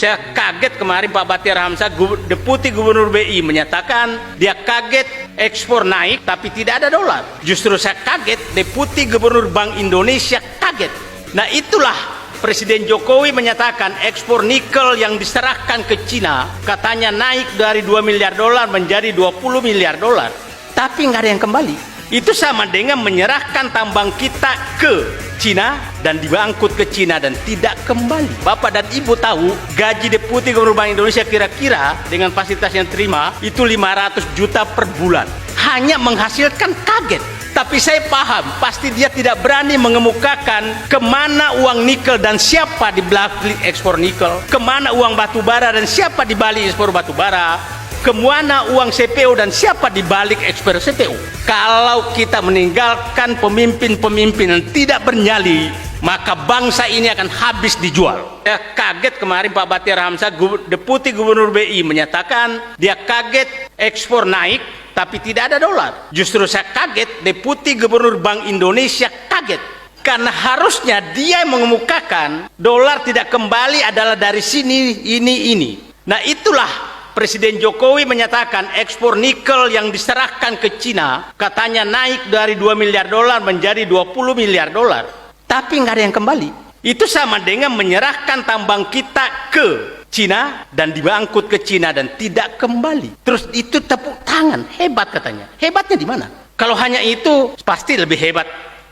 Saya kaget kemarin Pak Batiar Hamzah, Deputi Gubernur BI, menyatakan dia kaget ekspor naik tapi tidak ada dolar. Justru saya kaget Deputi Gubernur Bank Indonesia kaget. Nah itulah Presiden Jokowi menyatakan ekspor nikel yang diserahkan ke Cina katanya naik dari 2 miliar dolar menjadi 20 miliar dolar. Tapi nggak ada yang kembali. Itu sama dengan menyerahkan tambang kita ke Cina dan diangkut ke Cina dan tidak kembali. Bapak dan Ibu tahu gaji Deputi Gubernur Bank Indonesia kira-kira dengan fasilitas yang terima itu 500 juta per bulan. Hanya menghasilkan kaget. Tapi saya paham, pasti dia tidak berani mengemukakan kemana uang nikel dan siapa di balik ekspor nikel, kemana uang batu bara dan siapa di balik ekspor batu bara, kemana uang CPO dan siapa di balik ekspor CPO. Kalau kita meninggalkan pemimpin-pemimpin yang tidak bernyali, maka bangsa ini akan habis dijual. Saya kaget kemarin Pak Batiar Hamzah, Deputi Gubernur BI, menyatakan dia kaget ekspor naik tapi tidak ada dolar. Justru saya kaget Deputi Gubernur Bank Indonesia kaget. Karena harusnya dia mengemukakan dolar tidak kembali adalah dari sini, ini. Nah itulah Presiden Jokowi menyatakan ekspor nikel yang diserahkan ke Cina katanya naik dari 2 miliar dolar menjadi 20 miliar dolar. Tapi nggak ada yang kembali. Itu sama dengan menyerahkan tambang kita ke Cina dan diangkut ke Cina dan tidak kembali. Terus itu tepuk tangan, hebat katanya. Hebatnya di mana? Kalau hanya itu pasti lebih hebat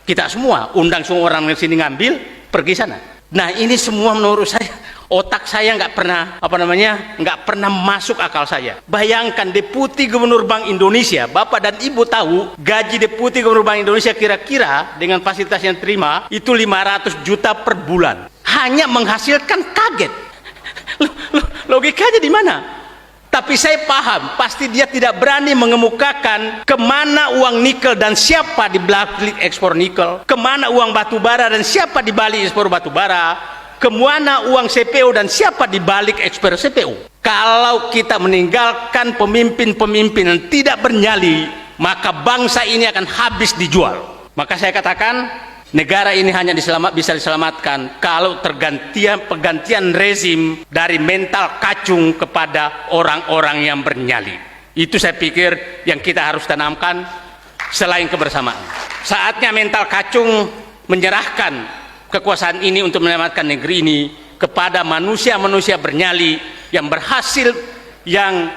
kita semua. Undang semua orang di sini ngambil, pergi sana. Nah ini semua menurut saya otak saya nggak pernah masuk akal saya. Bayangkan Deputi Gubernur Bank Indonesia, Bapak dan Ibu tahu gaji Deputi Gubernur Bank Indonesia kira-kira dengan fasilitas yang terima itu 500 juta per bulan. Hanya menghasilkan kaget. Logikanya di mana? Tapi saya paham, pasti dia tidak berani mengemukakan kemana uang nikel dan siapa di balik ekspor nikel, kemana uang batu bara dan siapa di balik ekspor batu bara, kemana uang CPO dan siapa di balik ekspor CPO. Kalau kita meninggalkan pemimpin-pemimpin yang tidak bernyali, maka bangsa ini akan habis dijual. Maka saya katakan negara ini hanya bisa diselamatkan kalau pergantian rezim dari mental kacung kepada orang-orang yang bernyali. Itu saya pikir yang kita harus tanamkan selain kebersamaan. Saatnya mental kacung menyerahkan kekuasaan ini untuk menyelamatkan negeri ini kepada manusia-manusia bernyali yang berhasil, yang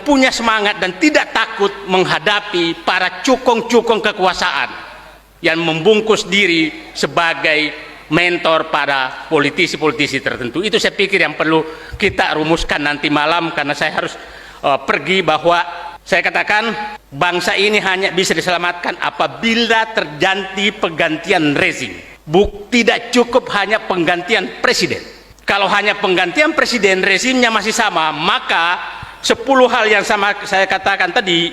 punya semangat dan tidak takut menghadapi para cukong-cukong kekuasaan yang membungkus diri sebagai mentor pada politisi-politisi tertentu. Itu saya pikir yang perlu kita rumuskan nanti malam, karena saya harus pergi. Bahwa saya katakan bangsa ini hanya bisa diselamatkan apabila terjadi pergantian rezim. Tidak cukup hanya penggantian presiden. Kalau hanya penggantian presiden, rezimnya masih sama, maka 10 hal yang sama saya katakan tadi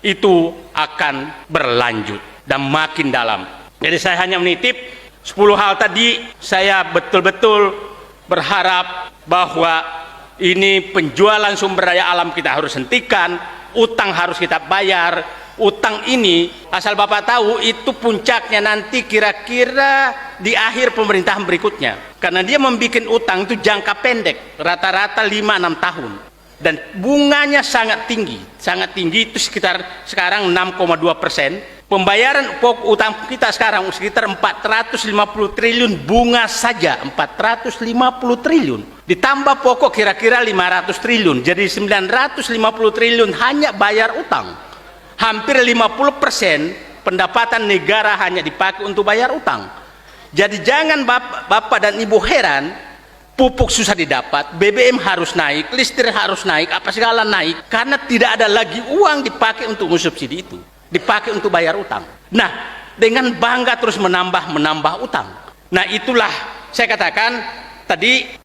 itu akan berlanjut dan makin dalam. Jadi saya hanya menitip 10 hal tadi. Saya betul-betul berharap bahwa ini penjualan sumber daya alam kita harus hentikan, utang harus kita bayar. Utang ini asal Bapak tahu itu puncaknya nanti kira-kira di akhir pemerintahan berikutnya. Karena dia membuat utang itu jangka pendek, rata-rata 5-6 tahun. Dan bunganya sangat tinggi itu sekitar sekarang 6,2%. Pembayaran pokok utang kita sekarang sekitar 450 triliun bunga saja, 450 triliun. Ditambah pokok kira-kira 500 triliun, jadi 950 triliun hanya bayar utang. Hampir 50% pendapatan negara hanya dipakai untuk bayar utang. Jadi jangan Bapak dan Ibu heran, pupuk susah didapat, BBM harus naik, listrik harus naik, apa segala naik, karena tidak ada lagi uang dipakai untuk subsidi itu, dipakai untuk bayar utang. Nah, dengan bangga terus menambah utang. Nah, itulah saya katakan tadi